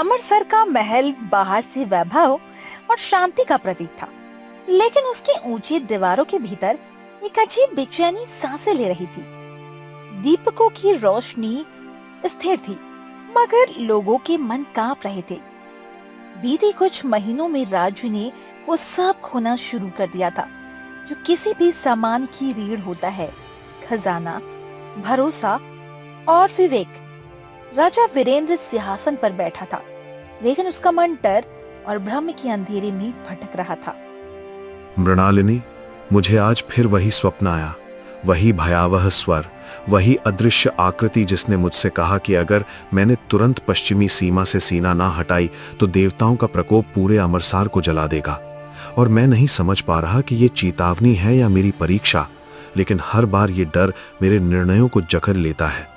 अमृतसर का महल बाहर से वैभव और शांति का प्रतीक था, लेकिन उसकी ऊंची दीवारों के भीतर एक अजीब बेचैनी सांसें ले रही थी। दीपकों की रोशनी स्थिर थी, मगर लोगों के मन कांप रहे थे। बीते कुछ महीनों में राजू ने वो सब खोना शुरू कर दिया था जो किसी भी सामान की रीढ़ होता है: खजाना, भरोसा और विवेक। राजा वीरेंद्र सिंहासन पर बैठा था, लेकिन उसका मन डर और भ्रम के अंधेरे में भटक रहा था। मृणालिनी, मुझे आज फिर वही स्वप्न आया, वही भयावह स्वर, वही अदृश्य आकृति जिसने मुझसे कहा कि अगर मैंने तुरंत पश्चिमी सीमा से सीना ना हटाई तो देवताओं का प्रकोप पूरे अमरसार को जला देगा। और मैं नहीं समझ पा रहा कि ये चेतावनी है या मेरी परीक्षा, लेकिन हर बार ये डर मेरे निर्णयों को जकड़ लेता है।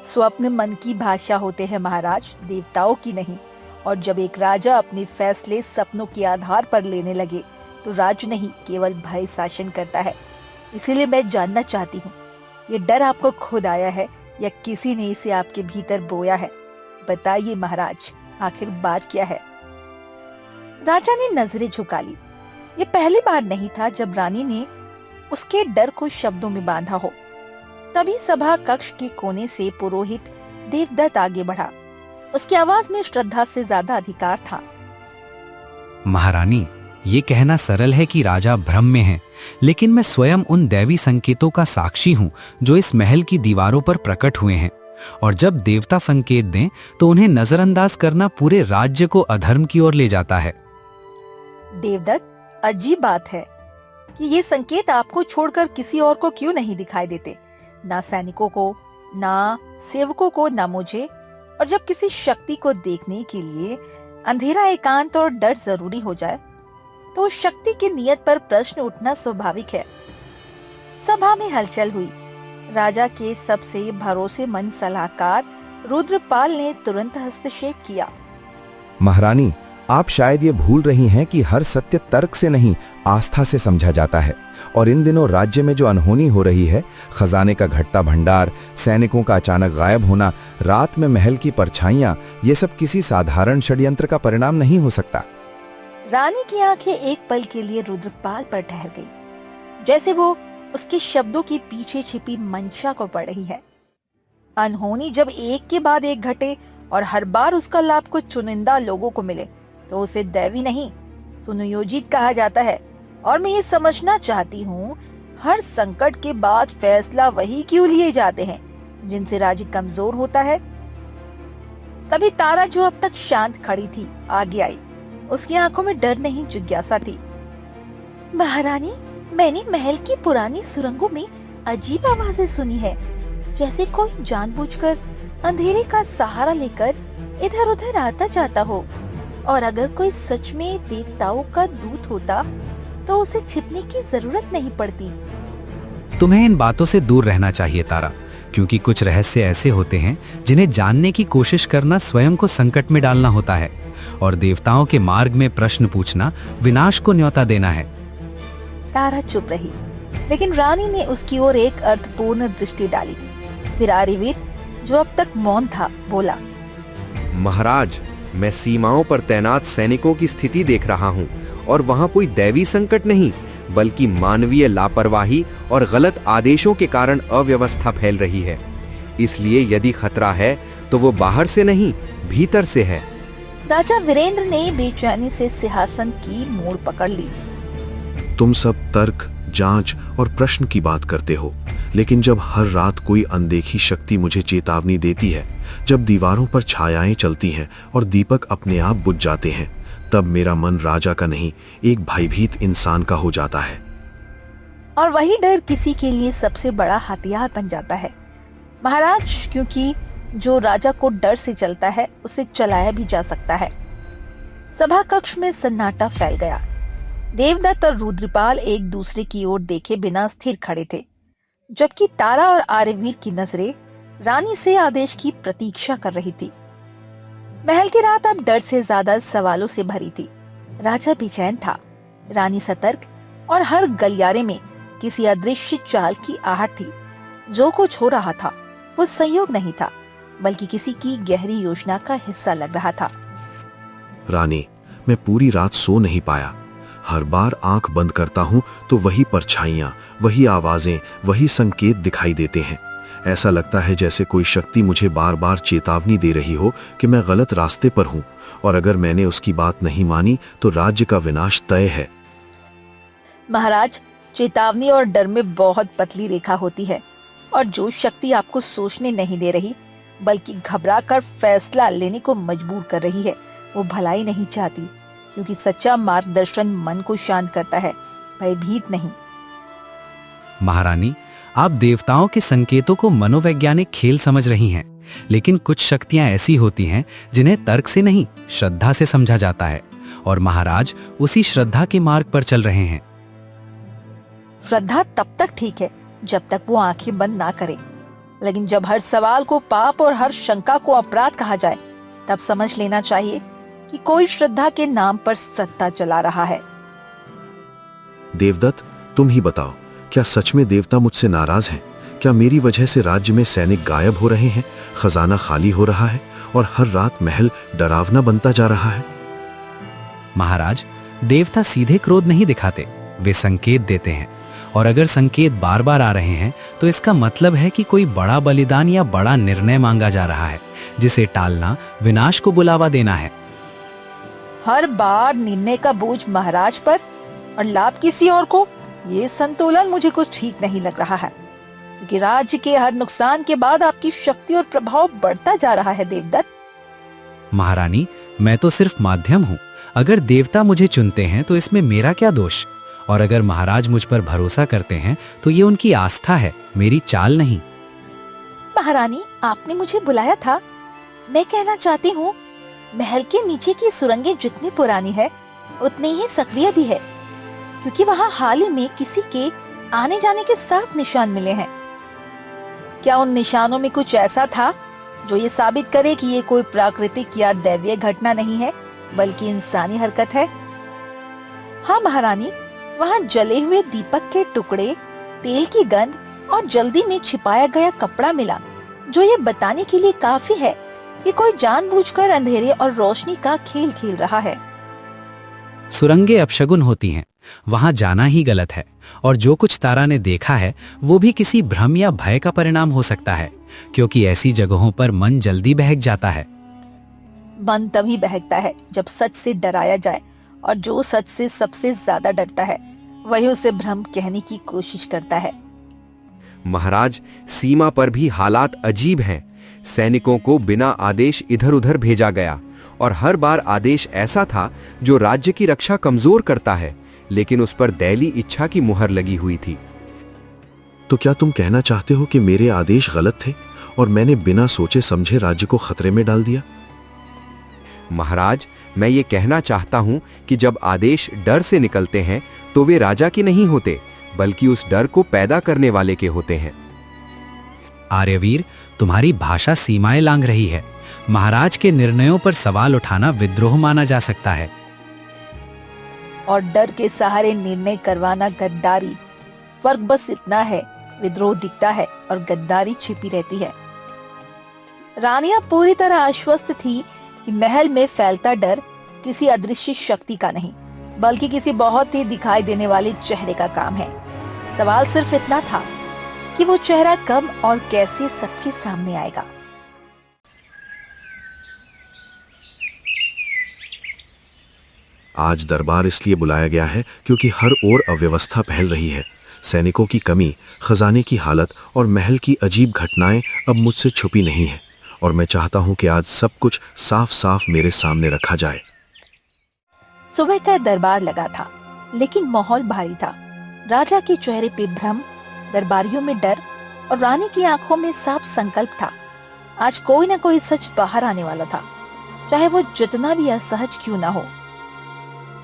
स्वप्न मन की भाषा होते हैं महाराज, देवताओं की नहीं। और जब एक राजा अपने फैसले सपनों के आधार पर लेने लगे तो राज नहीं, केवल भय शासन करता है। इसीलिए मैं जानना चाहती हूँ, ये डर आपको खुद आया है या किसी ने इसे आपके भीतर बोया है? बताइए महाराज, आखिर बात क्या है? राजा ने नजरें झुका ली। ये पहली बार नहीं था जब रानी ने उसके डर को शब्दों में बांधा हो। तभी सभा कक्ष के कोने से पुरोहित देवदत्त आगे बढ़ा। उसकी आवाज में श्रद्धा से ज्यादा अधिकार था। महारानी, ये कहना सरल है कि राजा भ्रम में हैं, लेकिन मैं स्वयं उन दैवी संकेतों का साक्षी हूँ जो इस महल की दीवारों पर प्रकट हुए हैं। और जब देवता संकेत दें तो उन्हें नजरअंदाज करना पूरे राज्य को अधर्म की ओर ले जाता है। देवदत्त, अजीब बात है कि ये संकेत आपको छोड़कर किसी और को क्यों नहीं दिखाई देते? ना सैनिकों को, ना सेवकों को, ना मुझे। और जब किसी शक्ति को देखने के लिए अंधेरा, एकांत और डर जरूरी हो जाए तो उस शक्ति की नियत पर प्रश्न उठना स्वाभाविक है। सभा में हलचल हुई। राजा के सबसे भरोसेमंद सलाहकार रुद्रपाल ने तुरंत हस्तक्षेप किया। महारानी, आप शायद ये भूल रही हैं कि हर सत्य तर्क से नहीं, आस्था से समझा जाता है। और इन दिनों राज्य में जो अनहोनी हो रही है, खजाने का घटता भंडार, सैनिकों का अचानक गायब होना, रात में महल की परछाइयां, ये सब किसी साधारण षड्यंत्र का परिणाम नहीं हो सकता। रानी की आंखें एक पल के लिए रुद्रपाल पर ठहर गई, जैसे वो उसके शब्दों के पीछे छिपी मंशा को पढ़ रही है। अनहोनी जब एक के बाद एक घटे और हर बार उसका लाभ कुछ चुनिंदा लोगों को मिले तो उसे दैवी नहीं, सुनियोजित कहा जाता है। और मैं ये समझना चाहती हूँ, हर संकट के बाद फैसला वही क्यों लिए जाते हैं जिनसे राज्य कमजोर होता है? तभी तारा, जो अब तक शांत खड़ी थी, आगे आई। उसकी आंखों में डर नहीं, जिज्ञासा थी। महारानी, मैंने महल की पुरानी सुरंगों में अजीब आवाजें सुनी है, जैसे कोई जानबूझकर अंधेरे का सहारा लेकर इधर उधर आता जाता हो। और अगर कोई सच में देवताओं का दूत होता तो उसे छिपने की जरूरत नहीं पड़ती। तुम्हें इन बातों से दूर रहना चाहिए तारा, क्योंकि कुछ रहस्य ऐसे होते हैं जिन्हें जानने की कोशिश करना स्वयं को संकट में डालना होता है। और देवताओं के मार्ग में प्रश्न पूछना विनाश को न्योता देना है। तारा चुप रही, लेकिन रानी ने उसकी ओर एक अर्थपूर्ण दृष्टि डाली। फिर आर्यवीर, जो अब तक मौन था, बोला। महाराज, मैं सीमाओं पर तैनात सैनिकों की स्थिति देख रहा हूँ और वहाँ कोई दैवी संकट नहीं, बल्कि मानवीय लापरवाही और गलत आदेशों के कारण अव्यवस्था फैल रही है। इसलिए यदि खतरा है तो वो बाहर से नहीं, भीतर से है। राजा वीरेंद्र ने बेचैनी से सिंहासन की मोड़ पकड़ ली। तुम सब तर्क, जांच और प्रश्न की बात करते हो, लेकिन जब हर रात कोई अनदेखी शक्ति मुझे चेतावनी देती है, जब दीवारों पर छायाएं चलती हैं और दीपक अपने आप बुझ जाते हैं, तब मेरा मन राजा का नहीं, एक भयभीत इंसान का हो जाता है। और वही डर किसी के लिए सबसे बड़ा हथियार बन जाता है महाराज, क्योंकि जो राजा को डर से चलता है उसे चलाया भी जा सकता है। सभा कक्ष में सन्नाटा फैल गया। देवदत्त और रुद्रपाल एक दूसरे की ओर देखे बिना स्थिर खड़े थे, जबकि तारा और आर्यवीर की नजरें रानी से आदेश की प्रतीक्षा कर रही थी। महल की रात अब डर से ज्यादा सवालों से भरी थी। राजा बेचैन था, रानी सतर्क, और हर गलियारे में किसी अदृश्य चाल की आहट थी। जो कुछ हो रहा था वो संयोग नहीं था, बल्कि किसी की गहरी योजना का हिस्सा लग रहा था। रानी, मैं पूरी रात सो नहीं पाया। हर बार आंख बंद करता हूं तो वही परछाइयां, वही आवाजें, वही संकेत दिखाई देते हैं। ऐसा लगता है जैसे कोई शक्ति मुझे बार बार चेतावनी दे रही हो कि मैं गलत रास्ते पर हूं, और अगर मैंने उसकी बात नहीं मानी तो राज्य का विनाश तय है। महाराज, चेतावनी और डर में बहुत पतली रेखा होती है, और जो शक्ति आपको सोचने नहीं दे रही बल्कि घबरा कर फैसला लेने को मजबूर कर रही है, वो भलाई नहीं चाहती, क्योंकि सच्चा मार्गदर्शन मन को शांत करता है, भयभीत नहीं। महारानी, आप देवताओं के संकेतों को मनोवैज्ञानिक खेल समझ रही हैं, लेकिन कुछ शक्तियां ऐसी होती हैं जिन्हें तर्क से नहीं, श्रद्धा से समझा जाता है, और महाराज उसी श्रद्धा के मार्ग पर चल रहे हैं। श्रद्धा तब तक ठीक है जब तक वो आंखें बंद ना करे, लेकिन जब हर सवाल को पाप और हर शंका को अपराध कहा जाए, तब समझ लेना चाहिए कि कोई श्रद्धा के नाम पर सत्ता चला रहा है। देवदत्त, तुम ही बताओ, क्या सच में देवता मुझसे नाराज हैं? क्या मेरी वजह से राज्य में सैनिक गायब हो रहे हैं, खजाना खाली हो रहा है और हर रात महल डरावना बनता जा रहा है? महाराज, देवता सीधे क्रोध नहीं दिखाते, वे संकेत देते हैं, और अगर संकेत बार बार आ रहे हैं तो इसका मतलब है कि कोई बड़ा बलिदान या बड़ा निर्णय मांगा जा रहा है, जिसे टालना विनाश को बुलावा देना है। हर बार निर्णय का बोझ महाराज पर और लाभ किसी और को, ये संतुलन मुझे कुछ ठीक नहीं लग रहा है, क्योंकि राज्य के हर नुकसान के बाद आपकी शक्ति और प्रभाव बढ़ता जा रहा है। देवदत्त, महारानी, मैं तो सिर्फ माध्यम हूँ। अगर देवता मुझे चुनते हैं तो इसमें मेरा क्या दोष? और अगर महाराज मुझ पर भरोसा करते हैं तो ये उनकी आस्था है, मेरी चाल नहीं। महारानी, आपने मुझे बुलाया था। मैं कहना चाहती हूँ, महल के नीचे की सुरंगें जितनी पुरानी है उतनी ही सक्रिय भी है, क्योंकि वहाँ हाल ही में किसी के आने जाने के साफ निशान मिले हैं। क्या उन निशानों में कुछ ऐसा था जो ये साबित करे कि ये कोई प्राकृतिक या दैवीय घटना नहीं है, बल्कि इंसानी हरकत है? हाँ महारानी, वहाँ जले हुए दीपक के टुकड़े, तेल की गंध और जल्दी में छिपाया गया कपड़ा मिला, जो ये बताने के लिए काफी है कि कोई जानबूझकर अंधेरे और रोशनी का खेल खेल रहा है। सुरंगें अपशगुन होती हैं, वहां जाना ही गलत है, और जो कुछ तारा ने देखा है वो भी किसी भ्रम या भय का परिणाम हो सकता है, क्योंकि ऐसी जगहों पर मन जल्दी बहक जाता है। मन तभी बहकता है जब सच से डराया जाए, और जो सच से सबसे ज्यादा डरता है वही उसे भ्रम कहने की कोशिश करता है। महाराज, सीमा पर भी हालात अजीब हैं। सैनिकों को बिना आदेश इधर उधर भेजा गया, और हर बार आदेश ऐसा था जो राज्य की रक्षा कमजोर करता है, लेकिन उस पर दैली इच्छा की मुहर लगी हुई थी। तो क्या तुम कहना चाहते हो कि मेरे आदेश गलत थे और मैंने बिना सोचे समझे राज्य को खतरे में डाल दिया? महाराज, मैं ये कहना चाहता हूं कि जब आदेश डर से निकलते हैं तो वे राजा के नहीं होते, बल्कि उस डर को पैदा करने वाले के होते हैं। आर्यवीर, तुम्हारी भाषा सीमाएं लांघ रही है। महाराज के निर्णयों पर सवाल उठाना विद्रोह माना जा सकता है। और डर के सहारे निर्णय करवाना गद्दारी। फर्क बस इतना है, विद्रोह दिखता है और गद्दारी छिपी रहती है। रानियां पूरी तरह आश्वस्त थी कि महल में फैलता डर किसी अदृश्य शक्ति का नहीं, बल्कि किसी बहुत ही दिखाई देने वाले चेहरे का काम है। सवाल सिर्फ इतना था कि वो चेहरा कब और कैसे सबके सामने आएगा। आज दरबार इसलिए बुलाया गया है क्योंकि हर ओर अव्यवस्था फैल रही है। सैनिकों की कमी, खजाने की हालत और महल की अजीब घटनाएं अब मुझसे छुपी नहीं है, और मैं चाहता हूं कि आज सब कुछ साफ साफ मेरे सामने रखा जाए। सुबह का दरबार लगा था, लेकिन माहौल भारी था। राजा के चेहरे पे भ्रम, दरबारियों में डर और रानी की आंखों में साफ संकल्प था। आज कोई न कोई सच बाहर आने वाला था, चाहे वो जितना भी असहज क्यों ना हो।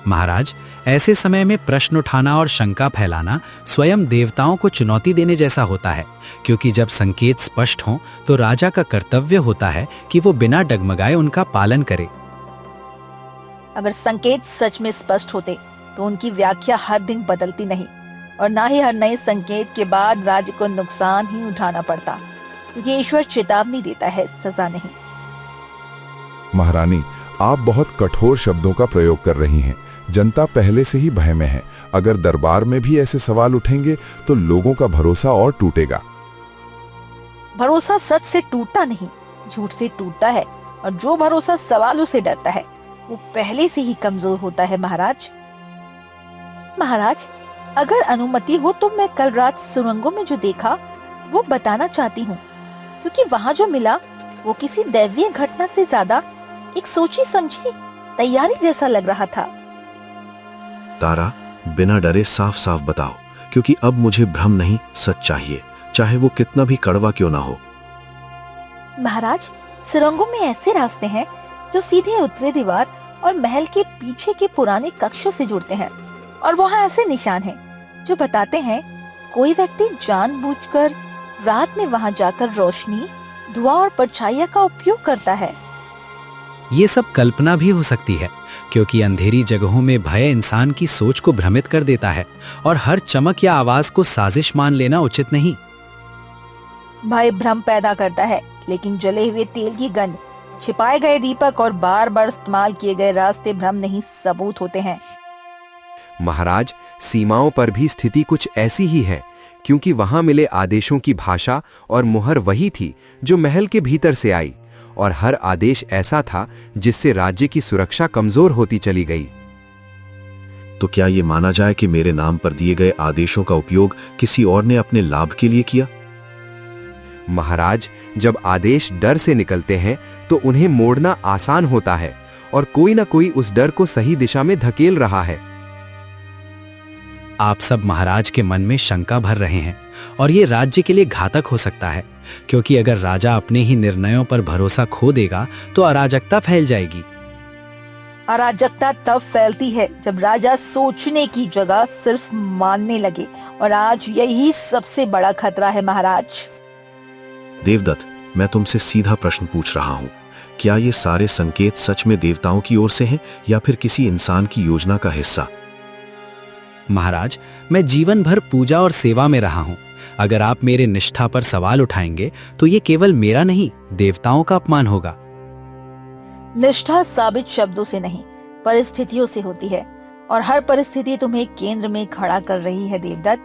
महाराज, ऐसे समय में प्रश्न उठाना और शंका फैलाना स्वयं देवताओं को चुनौती देने जैसा होता है, क्योंकि जब संकेत स्पष्ट हों तो राजा का कर्तव्य होता है कि वो बिना डगमगाए उनका पालन करे। अगर संकेत सच में स्पष्ट होते तो उनकी व्याख्या हर दिन बदलती नहीं, और ना ही हर नए संकेत के बाद राज्य को नुकसान ही उठाना पड़ता। क्योंकि ईश्वर चेतावनी देता है, सजा नहीं। महारानी, आप बहुत कठोर शब्दों का प्रयोग कर रही हैं। जनता पहले से ही भय में है। अगर दरबार में भी ऐसे सवाल उठेंगे तो लोगों का भरोसा और टूटेगा। भरोसा सच से टूटता नहीं, झूठ से टूटता है। और जो भरोसा सवालों से डरता है वो पहले से ही कमजोर होता है। महाराज, अगर अनुमति हो तो मैं कल रात सुरंगों में जो देखा वो बताना चाहती हूँ, क्योंकि वहाँ जो मिला वो किसी दैवीय घटना से ज्यादा एक सोची समझी तैयारी जैसा लग रहा था। तारा, बिना डरे साफ साफ बताओ, क्योंकि अब मुझे भ्रम नहीं, सच चाहिए, चाहे वो कितना भी कड़वा क्यों ना हो। महाराज, सुरंगों में ऐसे रास्ते हैं जो सीधे उत्तरी दीवार और महल के पीछे के पुराने कक्षों से जुड़ते हैं, और वहाँ ऐसे निशान हैं जो बताते हैं कोई व्यक्ति जानबूझकर रात में वहाँ जाकर रोशनी, धुआं और परछाइयाँ का उपयोग करता है। ये सब कल्पना भी हो सकती है, क्योंकि अंधेरी जगहों में भय इंसान की सोच को भ्रमित कर देता है और हर चमक या आवाज को साजिश मान लेना उचित नहीं। भय भ्रम पैदा करता है, लेकिन जले हुए तेल की गंध, छिपाए गए दीपक और बार बार इस्तेमाल किए गए रास्ते भ्रम नहीं, सबूत होते हैं। महाराज, सीमाओं पर भी स्थिति कुछ ऐसी ही है, क्योंकि वहां मिले आदेशों की भाषा और मुहर वही थी जो महल के भीतर से आई, और हर आदेश ऐसा था जिससे राज्य की सुरक्षा कमजोर होती चली गई। तो क्या ये माना जाए कि मेरे नाम पर दिए गए आदेशों का उपयोग किसी और ने अपने लाभ के लिए किया? महाराज, जब आदेश डर से निकलते हैं तो उन्हें मोड़ना आसान होता है, और कोई ना कोई उस डर को सही दिशा में धकेल रहा है। आप सब महाराज के मन में शंका भर रहे हैं, और ये राज्य के लिए घातक हो सकता है, क्योंकि अगर राजा अपने ही निर्णयों पर भरोसा खो देगा तो अराजकता फैल जाएगी। अराजकता तब फैलती है जब राजा सोचने की जगह सिर्फ मानने लगे, और आज यही सबसे बड़ा खतरा है। महाराज देवदत्त, मैं तुमसे सीधा प्रश्न पूछ रहा हूँ, क्या ये सारे संकेत सच में देवताओं की ओर से हैं या फिर किसी इंसान की योजना का हिस्सा? महाराज, मैं जीवन भर पूजा और सेवा में रहा हूं। अगर आप मेरे निष्ठा पर सवाल उठाएंगे तो ये केवल मेरा नहीं, देवताओं का अपमान होगा। निष्ठा साबित शब्दों से नहीं, परिस्थितियों से होती है, और हर परिस्थिति तुम्हें केंद्र में खड़ा कर रही है। देवदत्त,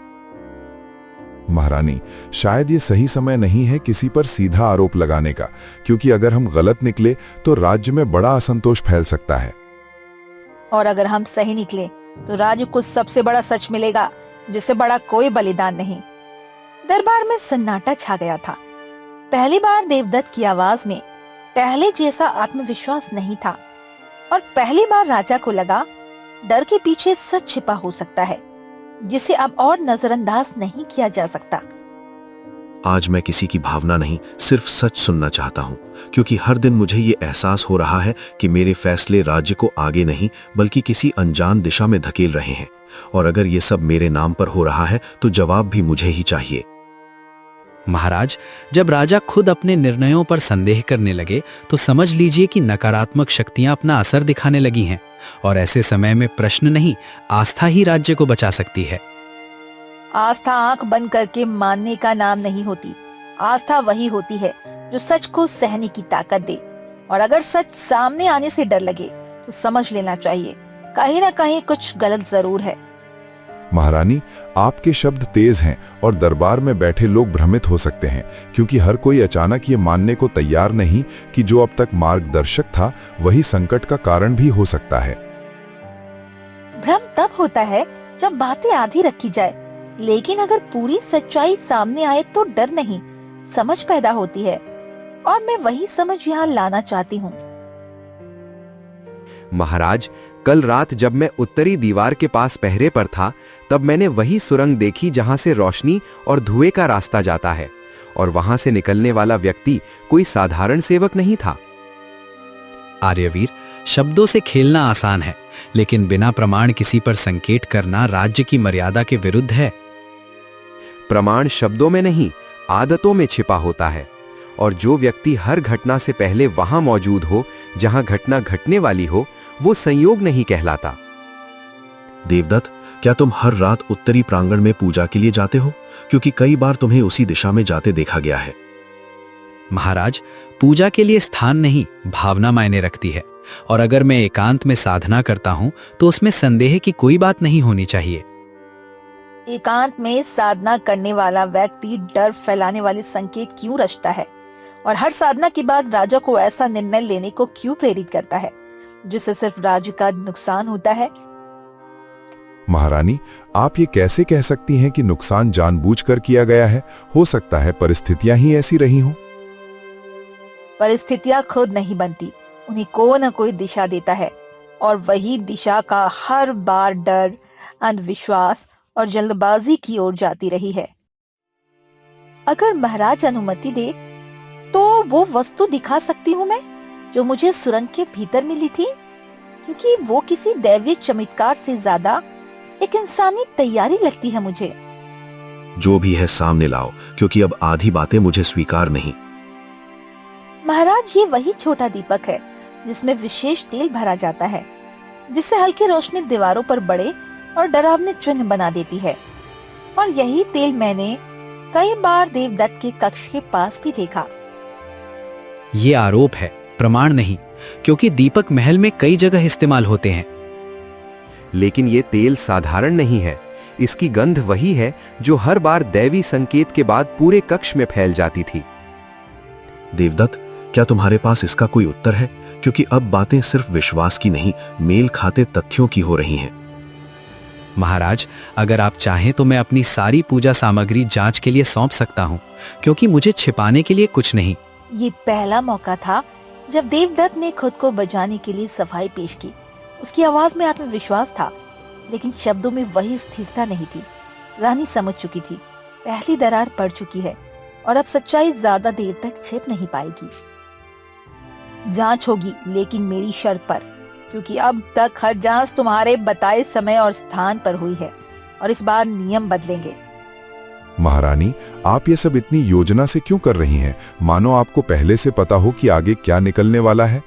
महारानी, शायद ये सही समय नहीं है किसी पर सीधा आरोप लगाने का, क्योंकि अगर हम गलत निकले तो राज्य में बड़ा असंतोष फैल सकता है। और अगर हम सही निकले तो राज्य को सबसे बड़ा सच मिलेगा, जिससे बड़ा कोई बलिदान नहीं। दरबार में सन्नाटा छा गया था। पहली बार देवदत्त की आवाज में पहले जैसा आत्मविश्वास नहीं था, और पहली बार राजा को लगा डर के पीछे सच छिपा हो सकता है, जिसे अब और नजरअंदाज नहीं किया जा सकता। आज मैं किसी की भावना नहीं, सिर्फ सच सुनना चाहता हूँ, क्योंकि हर दिन मुझे ये एहसास हो रहा है कि मेरे फैसले राज्य को आगे नहीं बल्कि किसी अनजान दिशा में धकेल रहे हैं। और अगर ये सब मेरे नाम पर हो रहा है तो जवाब भी मुझे ही चाहिए। महाराज, जब राजा खुद अपने निर्णयों पर संदेह करने लगे तो समझ लीजिए कि नकारात्मक शक्तियां अपना असर दिखाने लगी हैं, और ऐसे समय में प्रश्न नहीं, आस्था ही राज्य को बचा सकती है। आस्था आंख बंद करके मानने का नाम नहीं होती। आस्था वही होती है जो सच को सहने की ताकत दे, और अगर सच सामने आने से डर लगे तो समझ लेना चाहिए कहीं ना कहीं कुछ गलत जरूर है। महारानी, आपके शब्द तेज हैं और दरबार में बैठे लोग भ्रमित हो सकते हैं, क्योंकि हर कोई अचानक ये मानने को तैयार नहीं कि जो अब तक मार्गदर्शक था वही संकट का कारण भी हो सकता है। भ्रम तब होता है जब बातें आधी रखी जाए, लेकिन अगर पूरी सच्चाई सामने आए तो डर नहीं, समझ पैदा होती है, और मैं वही समझ यहाँ लाना चाहती हूँ। महाराज, कल रात जब मैं उत्तरी दीवार के पास पहरे पर था, तब मैंने वही सुरंग देखी जहां से रोशनी और धुएं का रास्ता जाता है, और वहां से निकलने वाला व्यक्ति कोई साधारण सेवक नहीं था। आर्यवीर, शब्दों से खेलना आसान है, लेकिन बिना प्रमाण किसी पर संकेत करना राज्य की मर्यादा के विरुद्ध है। प्रमाण शब्दों में नहीं, आदतों में छिपा होता है, और जो व्यक्ति हर घटना से पहले वहां मौजूद हो जहां घटना घटने वाली हो, वो संयोग नहीं कहलाता। देवदत्त, क्या तुम हर रात उत्तरी प्रांगण में पूजा के लिए जाते हो? क्योंकि कई बार तुम्हें उसी दिशा में जाते देखा गया है। महाराज, पूजा के लिए स्थान नहीं, भावना मायने रखती है। और अगर मैं एकांत में साधना करता हूं तो उसमें संदेह की कोई बात नहीं होनी चाहिए। एकांत में साधना करने वाला व्यक्ति डर फैलाने वाले संकेत क्यों रचता है, और हर साधना के बाद राजा को ऐसा निर्णय लेने को क्यों प्रेरित करता है जिससे सिर्फ राज्य का नुकसान होता है? महारानी, आप ये कैसे कह सकती हैं कि नुकसान जानबूझकर किया गया है? हो सकता है परिस्थितियां ही ऐसी रही हों। परिस्थितियां खुद नहीं बनती, उन्हें कोई न कोई दिशा देता है, और वही दिशा का हर बार डर, अंधविश्वास और जल्दबाजी की ओर जाती रही है। अगर महाराज अनुमति दे तो वो वस्तु दिखा सकती हूँ मैं जो मुझे सुरंग के भीतर मिली थी, क्योंकि वो किसी दैवीय चमत्कार से ज्यादा एक इंसानी तैयारी लगती है मुझे। जो भी है सामने लाओ, क्योंकि अब आधी बातें मुझे स्वीकार नहीं। महाराज, ये वही छोटा दीपक है जिसमें विशेष तेल भरा जाता है, जिससे हल्की रोशनी दीवारों पर बड़े और डरावने चिन्ह बना देती है। और यही तेल मैंने कई बार देवदत्त के कक्ष के पास भी देखा। ये आरोप है, प्रमाण नहीं, क्योंकि दीपक महल में कई जगह इस्तेमाल होते हैं। लेकिन ये तेल साधारण नहीं है। इसकी गंध वही है जो हर बार दैवी संकेत के बाद पूरे कक्ष में फैल जाती थी। देवदत्त, क्या तुम्हारे पास इसका कोई उत्तर है? क्योंकि अब बातें सिर्फ विश्वास की नहीं, मेल खाते तथ्यों की हो रही हैं। महाराज, अगर आप चाहें तो मैं अपनी सारी पूजा सामग्री जांच के लिए सौंप सकता हूं, क्योंकि मुझे छिपाने के लिए कुछ नहीं। ये पहला मौका था जब देवदत्त ने खुद को बचाने के लिए सफाई पेश की। उसकी आवाज में आत्मविश्वास था, लेकिन शब्दों में वही स्थिरता नहीं थी। रानी समझ चुकी थी, पहली दरार पड़ चुकी है और अब सच्चाई ज्यादा देर तक छिप नहीं पाएगी। जांच होगी, लेकिन मेरी शर्त पर, क्योंकि अब तक हर जांच तुम्हारे बताए समय और स्थान पर हुई है, और इस बार नियम बदलेंगे। महारानी, आप ये सब इतनी योजना से क्यों कर रही हैं? मानो आपको पहले से पता हो कि आगे क्या निकलने वाला है।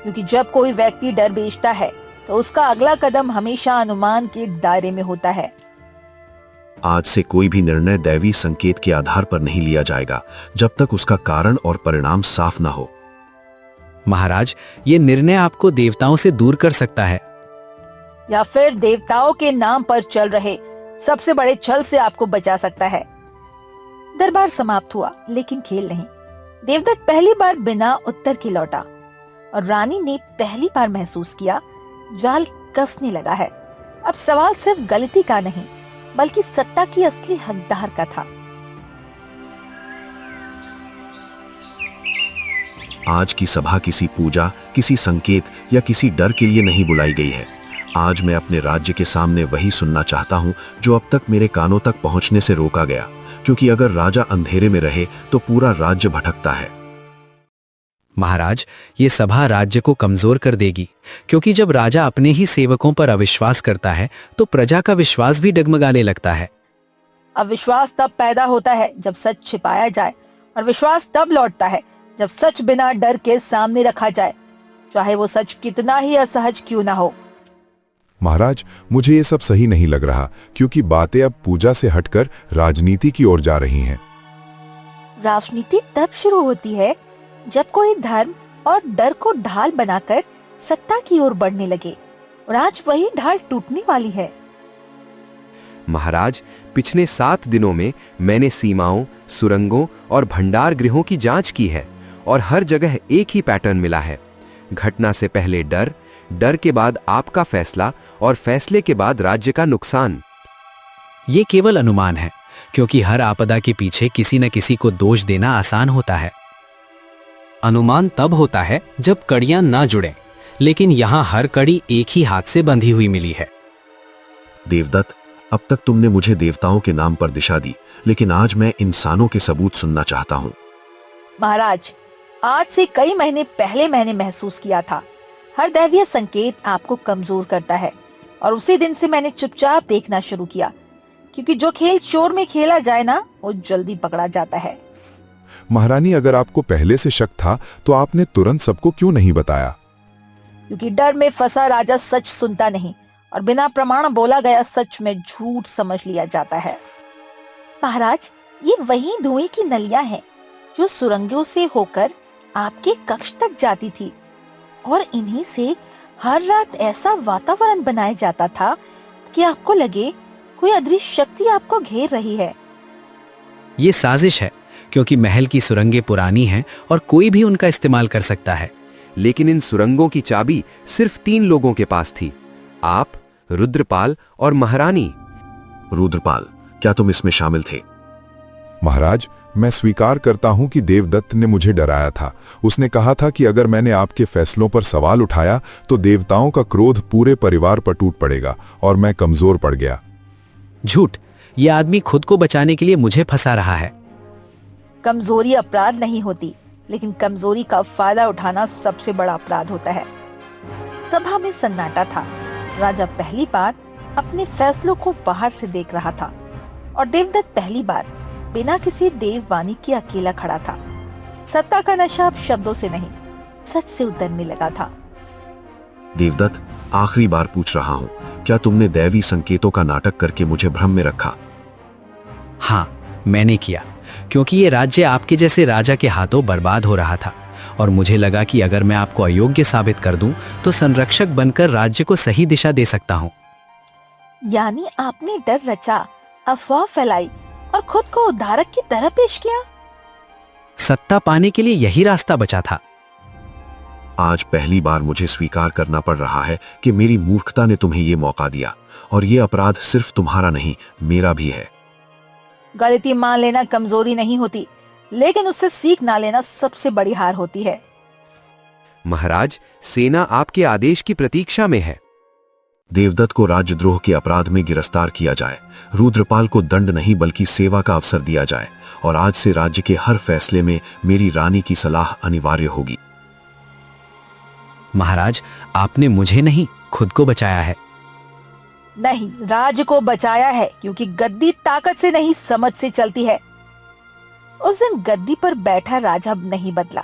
क्योंकि जब कोई व्यक्ति डर बेचता है तो उसका अगला कदम हमेशा अनुमान के दायरे में होता है। आज से कोई भी निर्णय दैवी संकेत के आधार पर नहीं लिया जाएगा जब तक उसका कारण और परिणाम साफ ना हो। महाराज, ये निर्णय आपको देवताओं से दूर कर सकता है, या फिर देवताओं के नाम पर चल रहे सबसे बड़े छल से आपको बचा सकता है। दरबार समाप्त हुआ, लेकिन खेल नहीं। देवदत्त पहली बार बिना उत्तर के लौटा, और रानी ने पहली बार महसूस किया जाल कसने लगा है। अब सवाल सिर्फ गलती का नहीं, बल्कि सत्ता की असली हकदार का था। आज की सभा किसी पूजा, किसी संकेत या किसी डर के लिए नहीं बुलाई गई है। आज मैं अपने राज्य के सामने वही सुनना चाहता हूं जो अब तक मेरे कानों तक पहुंचने से रोका गया, क्योंकि अगर राजा अंधेरे में रहे तो पूरा राज्य भटकता है। महाराज, ये सभा राज्य को कमजोर कर देगी, क्योंकि जब राजा अपने ही सेवकों पर अविश्वास करता है तो प्रजा का विश्वास भी डगमगाने लगता है। अविश्वास तब पैदा होता है जब सच छिपाया जाए, और विश्वास तब लौटता है जब सच बिना डर के सामने रखा जाए, चाहे वो सच कितना ही असहज क्यों ना हो। महाराज, मुझे ये सब सही नहीं लग रहा, क्योंकि बातें अब पूजा से हटकर राजनीति की ओर जा रही हैं। राजनीति तब शुरू होती है जब कोई धर्म और डर को ढाल बनाकर सत्ता की ओर बढ़ने लगे, और आज वही ढाल टूटने वाली है। महाराज, पिछले 7 दिनों में मैंने सीमाओं, सुरंगों और भंडार गृहों की जांच की है, और हर जगह एक ही पैटर्न मिला है। घटना से पहले डर, डर के बाद आपका फैसला, और फैसले के बाद राज्य का नुकसान। ये केवल अनुमान है, क्योंकि हर आपदा के पीछे किसी न किसी को दोष देना आसान होता है। अनुमान तब होता है जब कड़ियां ना जुड़ें, लेकिन यहां हर कड़ी एक ही हाथ से बंधी हुई मिली है। देवदत्त, अब तक तुमने मुझे देवताओं के नाम पर दिशा दी, लेकिन आज मैं इंसानों के सबूत सुनना चाहता हूं। महाराज, आज से कई महीने पहले मैंने महसूस किया था, हर दैवीय संकेत आपको कमजोर करता है, और उसी दिन से मैंने चुपचाप देखना शुरू किया, क्योंकि जो खेल चोर में खेला जाए ना, वो जल्दी पकड़ा जाता है। महारानी, अगर आपको पहले से शक था तो आपने तुरंत सबको क्यों नहीं बताया? क्योंकि डर में फंसा राजा सच सुनता नहीं, और बिना प्रमाण बोला गया सच में झूठ समझ लिया जाता है। महाराज, ये वही धुएं की नलियां हैं जो सुरंगों से होकर आपके कक्ष तक जाती थी, और इन्हीं से हर रात ऐसा वातावरण बनाया जाता था कि आपको लगे कोई अदृश्य शक्ति आपको घेर रही है। ये साजिश है, क्योंकि महल की सुरंगें पुरानी हैं और कोई भी उनका इस्तेमाल कर सकता है। लेकिन इन सुरंगों की चाबी सिर्फ 3 लोगों के पास थी, आप, रुद्रपाल और महारानी। रुद्रपाल, क्या तुम इसमें शामिल थे? महाराज, मैं स्वीकार करता हूं कि देवदत्त ने मुझे डराया था। उसने कहा था कि अगर मैंने आपके फैसलों पर सवाल उठाया तो देवताओं का क्रोध पूरे परिवार पर टूट पड़ेगा और मैं कमजोर पड़ गया। झूठ! ये आदमी खुद को बचाने के लिए मुझे फंसा रहा है। कमजोरी अपराध नहीं होती, लेकिन कमजोरी का फायदा उठाना सबसे बड़ा अपराध होता है। सभा में सन्नाटा था। राजा पहली बार अपने फैसलों को बाहर से देख रहा था और देवदत्त पहली बार बिना किसी देववाणी के अकेला खड़ा था। सत्ता का नशा अब शब्दों से नहीं, सच से उतरने लगा था। देवदत्त, आखिरी बार पूछ रहा हूं, क्या तुमने दैवी संकेतों का नाटक करके मुझे भ्रम में रखा? हाँ, मैंने किया, क्योंकि ये राज्य आपके जैसे राजा के हाथों बर्बाद हो रहा था और मुझे लगा कि अगर मैं आपको अयोग्य साबित कर दूं तो संरक्षक बनकर राज्य को सही दिशा दे सकता हूं। यानी आपने डर रचा, अफवाह फैलाई और खुद को उद्धारक की तरह पेश किया। सत्ता पाने के लिए यही रास्ता बचा था। आज पहली बार मुझे स्वीकार करना पड़ रहा है कि मेरी मूर्खता ने तुम्हें ये मौका दिया, और ये अपराध सिर्फ तुम्हारा नहीं, मेरा भी है। गलती मान लेना कमजोरी नहीं होती, लेकिन उससे सीख ना लेना सबसे बड़ी हार होती है। महाराज, सेना आपके आदेश की प्रतीक्षा में है। देवदत्त को राजद्रोह के अपराध में गिरफ्तार किया जाए, रुद्रपाल को दंड नहीं बल्कि सेवा का अवसर दिया जाए, और आज से राज्य के हर फैसले में मेरी रानी की सलाह अनिवार्य होगी। महाराज, आपने मुझे नहीं, खुद को बचाया है। नहीं, राज्य को बचाया है, क्योंकि गद्दी ताकत से नहीं समझ से चलती है। उस दिन गद्दी पर बैठा राजा नहीं बदला,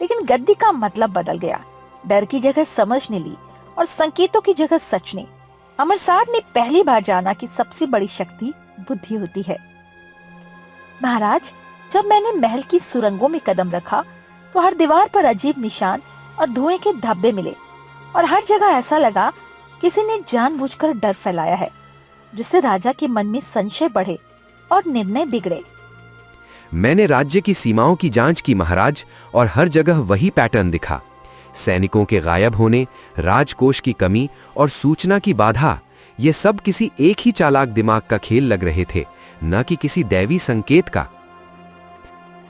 लेकिन गद्दी का मतलब बदल गया। डर की जगह समझ ने ली और संकेतों की जगह सच ने। अमरसार ने पहली बार जाना कि सबसे बड़ी शक्ति बुद्धि होती है। महाराज, जब मैंने महल की सुरंगों में कदम रखा तो हर दीवार पर अजीब निशान और धुएं के धब्बे मिले, और हर जगह ऐसा लगा किसी ने जानबूझकर डर फैलाया है, जिससे राजा के मन में संशय बढ़े और निर्णय बिगड़े। मैंने राज्य की सीमाओं की जांच की महाराज, और हर जगह वही पैटर्न दिखा। सैनिकों के गायब होने, राजकोष की कमी और सूचना की बाधा, ये सब किसी एक ही चालाक दिमाग का खेल लग रहे थे, न कि किसी दैवी संकेत का।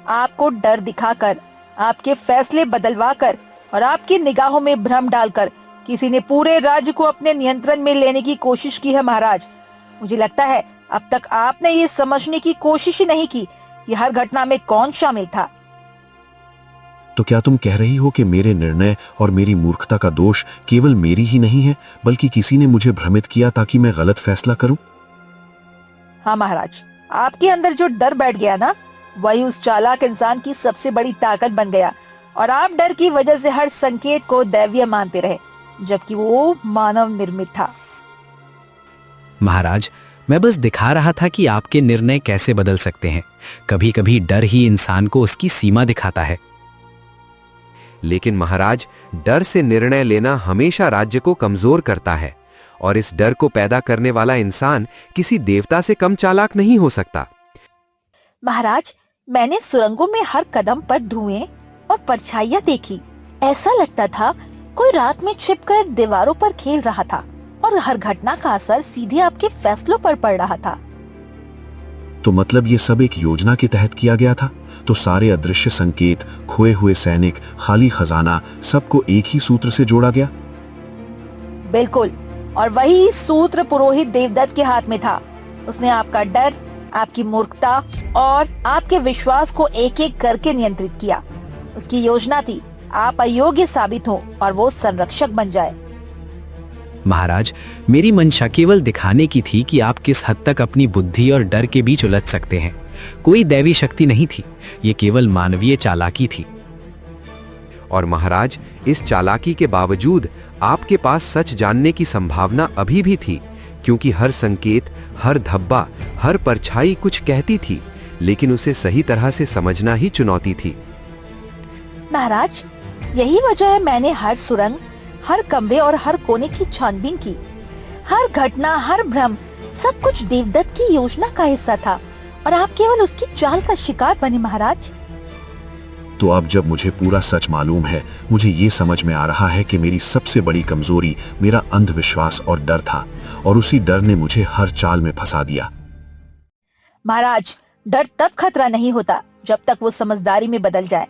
आपको डर दिखाकर, आपके फैसले बदलवाकर और आपकी निगाहों में भ्रम डालकर किसी ने पूरे राज्य को अपने नियंत्रण में लेने की कोशिश की है महाराज। मुझे लगता है अब तक आपने ये समझने की कोशिश ही नहीं की कि हर घटना में कौन शामिल था। तो क्या तुम कह रही हो कि मेरे निर्णय और मेरी मूर्खता का दोष केवल मेरी ही नहीं है, बल्कि किसी ने मुझे भ्रमित किया ताकि मैं गलत फैसला करूं? हाँ महाराज, आपके अंदर जो डर बैठ गया ना, वही उस चालाक इंसान की सबसे बड़ी ताकत बन गया, और आप डर की वजह से हर संकेत को दैवीय मानते रहे, जबकि वो मानव निर्मित था। महाराज, मैं बस दिखा रहा था कि आपके निर्णय कैसे बदल सकते हैं। कभी कभी डर ही इंसान को उसकी सीमा दिखाता है। लेकिन महाराज, डर से निर्णय लेना हमेशा राज्य को कमजोर करता है, और इस डर को पैदा करने वाला इंसान किसी देवता से कम चालाक नहीं हो सकता। महाराज, मैंने सुरंगों में हर कदम पर धुएं और परछाइयां देखी। ऐसा लगता था कोई रात में छिपकर दीवारों पर खेल रहा था, और हर घटना का असर सीधे आपके फैसलों पर पड़ रहा था। तो मतलब ये सब एक योजना के तहत किया गया था? तो सारे अदृश्य संकेत, खोए हुए सैनिक, खाली खजाना, सबको एक ही सूत्र से जोड़ा गया? बिल्कुल, और वही सूत्र पुरोहित देवदत्त के हाथ में था। उसने आपका डर, आपकी मूर्खता और आपके विश्वास को एक एक करके नियंत्रित किया। उसकी योजना थी आप अयोग्य साबित हो और वो संरक्षक बन जाए। महाराज, मेरी मंशा केवल दिखाने की थी कि आप किस हद तक अपनी बुद्धि और डर के बीच उलझ सकते हैं। कोई दैवी शक्ति नहीं थी, ये केवल मानवीय चालाकी थी। और महाराज, इस चालाकी के बावजूद आपके पास सच जानने की संभावना अभी भी थी, क्योंकि हर संकेत, हर धब्बा, हर परछाई कुछ कहती थी, लेकिन उसे सही तरह से समझना ही चुनौती थी। महाराज, यही वजह है मैंने हर सुरंग, हर कमरे और हर कोने की छानबीन की। हर घटना, हर भ्रम, सब कुछ देवदत्त की योजना का हिस्सा था और आप केवल उसकी चाल का शिकार बने महाराज। तो अब जब मुझे पूरा सच मालूम है, मुझे ये समझ में आ रहा है कि मेरी सबसे बड़ी कमजोरी मेरा अंधविश्वास और डर था, और उसी डर ने मुझे हर चाल में फंसा दिया। महाराज, डर तब खतरा नहीं होता जब तक वो समझदारी में बदल जाए,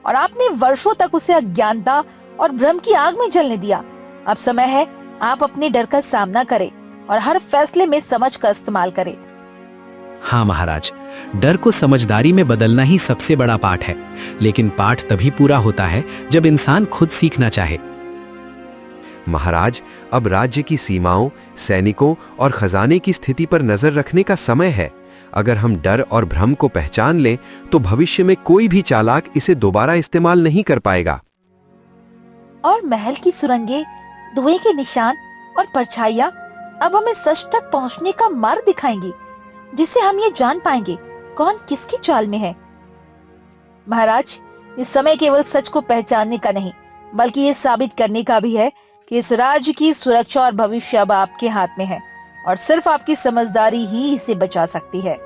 और आपने वर्षों तक उसे अज्ञानता और भ्रम की आग में जलने दिया। अब समय है आप अपने डर का सामना करें और हर फैसले में समझ का इस्तेमाल करें। हाँ महाराज, डर को समझदारी में बदलना ही सबसे बड़ा पाठ है, लेकिन पाठ तभी पूरा होता है जब इंसान खुद सीखना चाहे। महाराज, अब राज्य की सीमाओं, सैनिकों और खजाने की स्थिति पर नजर रखने का समय है। अगर हम डर और भ्रम को पहचान लें तो भविष्य में कोई भी चालाक इसे दोबारा इस्तेमाल नहीं कर पाएगा। और महल की सुरंगें, धुएं के निशान और परछाइयां अब हमें सच तक पहुंचने का मार्ग दिखाएंगी, जिससे हम ये जान पाएंगे कौन किसकी चाल में है। महाराज, इस समय केवल सच को पहचानने का नहीं, बल्कि ये साबित करने का भी है कि इस राज्य की सुरक्षा और भविष्य अब आपके हाथ में है, और सिर्फ आपकी समझदारी ही इसे बचा सकती है।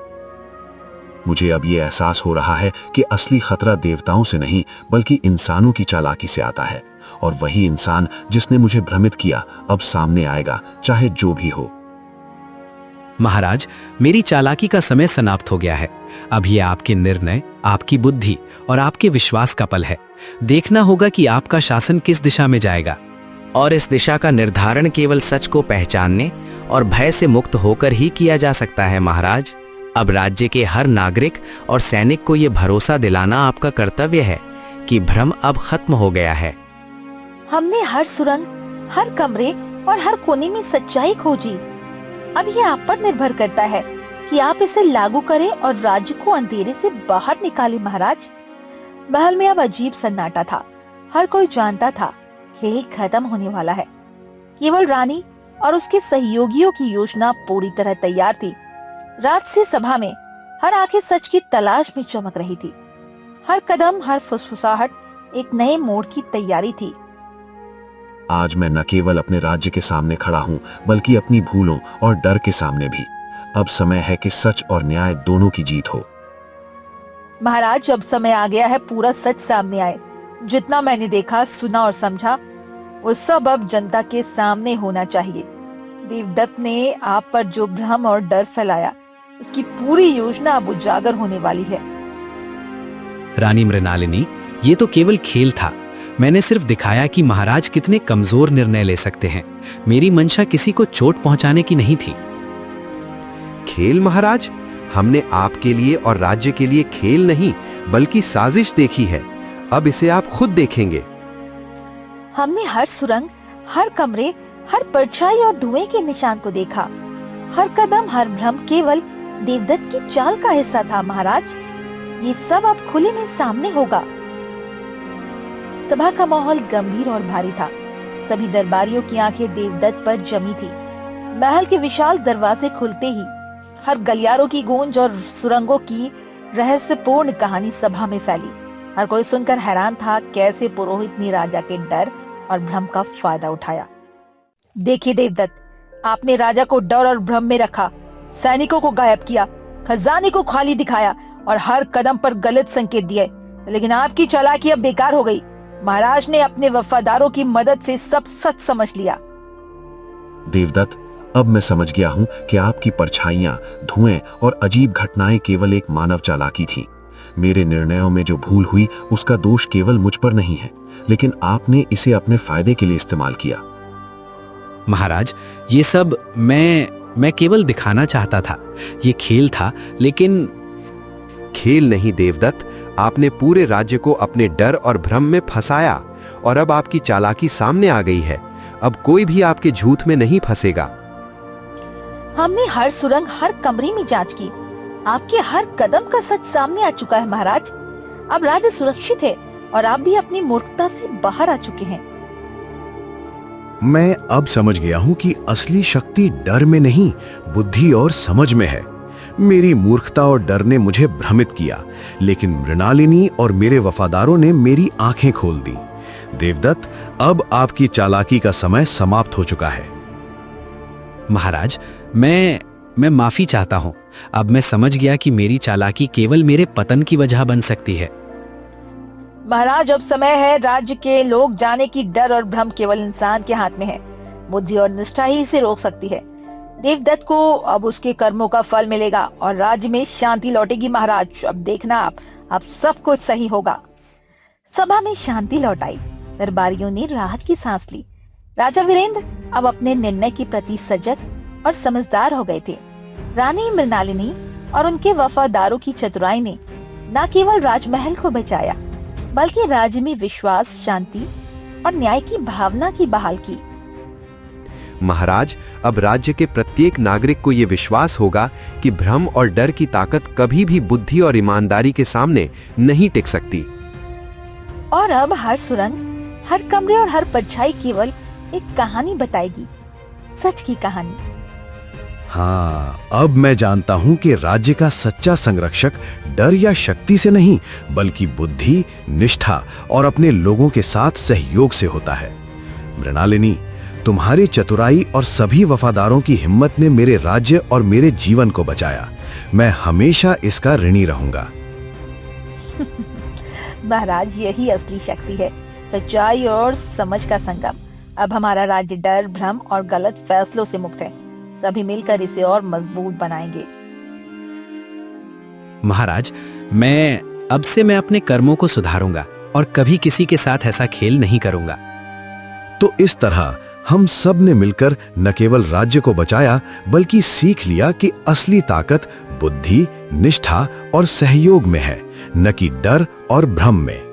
मुझे अब ये एहसास हो रहा है कि असली खतरा देवताओं से नहीं, बल्कि इंसानों की चालाकी से आता है, और वही इंसान जिसने मुझे भ्रमित किया अब सामने आएगा, चाहे जो भी हो। महाराज, मेरी चालाकी का समय समाप्त हो गया है। अब ये आपके निर्णय, आपकी बुद्धि और आपके विश्वास का पल है। देखना होगा कि आपका शासन किस दिशा में जाएगा, और इस दिशा का निर्धारण केवल सच को पहचानने और भय से मुक्त होकर ही किया जा सकता है। महाराज, अब राज्य के हर नागरिक और सैनिक को यह भरोसा दिलाना आपका कर्तव्य है कि भ्रम अब खत्म हो गया है। हमने हर सुरंग, हर कमरे और हर कोने में सच्चाई खोजी। अब ये आप पर निर्भर करता है कि आप इसे लागू करें और राज्य को अंधेरे से बाहर निकालें। महाराज, महल में अब अजीब सन्नाटा था। हर कोई जानता था खेल खत्म होने वाला है। केवल रानी और उसके सहयोगियों की योजना पूरी तरह तैयार थी। राजसी सभा में हर आंखें सच की तलाश में चमक रही थी। हर कदम, हर फुसफुसाहट एक नए मोड़ की तैयारी थी। आज मैं न केवल अपने राज्य के सामने खड़ा हूं, बल्कि अपनी भूलों और डर के सामने भी। अब समय है कि सच और न्याय दोनों की जीत हो। महाराज, अब समय आ गया है पूरा सच सामने आए। जितना मैंने देखा, सुना और समझा, वो सब अब जनता के सामने होना चाहिए। देवदत्त ने आप पर जो भ्रम और डर फैलाया, उसकी पूरी योजना अब उजागर होने वाली है। रानी मृणालिनी, ये तो केवल खेल था। मैंने सिर्फ दिखाया कि महाराज कितने कमजोर निर्णय ले सकते हैं। मेरी मंशा किसी को चोट पहुंचाने की नहीं थी। खेल महाराज, हमने आपके लिए और राज्य के लिए खेल नहीं बल्कि साजिश देखी है। अब इसे आप खुद देखेंगे। हमने हर सुरंग, हर कमरे, हर परछाई और धुएं के निशान को देखा। हर कदम, हर भ्रम केवल देवदत्त की चाल का हिस्सा था। महाराज, ये सब अब खुले में सामने होगा। सभा का माहौल गंभीर और भारी था। सभी दरबारियों की आंखें देवदत्त पर जमी थी। महल के विशाल दरवाजे खुलते ही हर गलियारों की गूंज और सुरंगों की रहस्यपूर्ण कहानी सभा में फैली। हर कोई सुनकर हैरान था कैसे पुरोहित ने राजा के डर और भ्रम का फायदा उठाया। देखिए देवदत्त, आपने राजा को डर और भ्रम में रखा, सैनिकों को गायब किया, खजाने को खाली दिखाया और हर कदम पर गलत संकेत दिए, लेकिन आपकी चालाकी अब बेकार हो गई। महाराज ने अपने वफादारों की मदद से सब सच समझ लिया। देवदत्त, अब मैं समझ गया हूं कि आपकी परछाइयां, धुएं और अजीब घटनाएं केवल एक मानव चालाकी थी। मेरे निर्णयों में जो भूल हुई उसका दोष केवल मुझ पर नहीं है, लेकिन आपने इसे अपने फायदे के लिए इस्तेमाल किया। महाराज, ये सब मैं केवल दिखाना चाहता था। ये खेल था, लेकिन खेल नहीं देवदत्त, आपने पूरे राज्य को अपने डर और भ्रम में फंसाया और अब आपकी चालाकी सामने आ गई है। अब कोई भी आपके झूठ में नहीं फंसेगा। हमने हर सुरंग, हर कमरे में जांच की। आपके हर कदम का सच सामने आ चुका है। महाराज, अब राज्य सुरक्षित है और आप भी अपनी मूर्खता से बाहर आ चुके हैं। मैं अब समझ गया हूं कि असली शक्ति डर में नहीं, बुद्धि और समझ में है। मेरी मूर्खता और डर ने मुझे भ्रमित किया, लेकिन मृणालिनी और मेरे वफादारों ने मेरी आंखें खोल दी। देवदत्त, अब आपकी चालाकी का समय समाप्त हो चुका है। महाराज, मैं माफी चाहता हूं। अब मैं समझ गया कि मेरी चालाकी केवल मेरे पतन की वजह बन सकती है। महाराज, अब समय है राज्य के लोग जाने की डर और भ्रम केवल इंसान के हाथ में है। बुद्धि और निष्ठा ही इसे रोक सकती है। देवदत्त को अब उसके कर्मों का फल मिलेगा और राज्य में शांति लौटेगी। महाराज, अब देखना आप, अब सब कुछ सही होगा। सभा में शांति लौट आई। दरबारियों ने राहत की सांस ली। राजा वीरेंद्र अब अपने निर्णय के प्रति सजग और समझदार हो गए थे। रानी मृणालिनी और उनके वफादारों की चतुराई ने न केवल राजमहल को बचाया, बल्कि राज्य में विश्वास, शांति और न्याय की भावना की बहाल की। महाराज, अब राज्य के प्रत्येक नागरिक को यह विश्वास होगा कि भ्रम और डर की ताकत कभी भी बुद्धि और ईमानदारी के सामने नहीं टिक सकती। और अब हर सुरंग, हर कमरे और हर परछाई केवल एक कहानी बताएगी, सच की कहानी। हाँ, अब मैं जानता हूं कि राज्य का सच्चा संरक्षक डर या शक्ति से नहीं, बल्कि बुद्धि, निष्ठा और अपने लोगों के साथ सहयोग से होता है। मृणालिनी, तुम्हारी चतुराई और सभी वफादारों की हिम्मत ने मेरे राज्य और मेरे जीवन को बचाया। मैं हमेशा इसका ऋणी रहूंगा। महाराज, यही असली शक्ति है, सच्चाई और समझ का संगम। अब हमारा राज्य डर, भ्रम और गलत फैसलों से मुक्त है। सभी मिलकर इसे और मजबूत बनाएंगे। महाराज, अब से मैं अपने कर्मों को सुधारूंगा और कभी किसी के साथ ऐसा खेल नहीं करूंगा। तो इस तरह हम सब ने मिलकर न केवल राज्य को बचाया, बल्कि सीख लिया कि असली ताकत बुद्धि, निष्ठा और सहयोग में है, न कि डर और भ्रम में।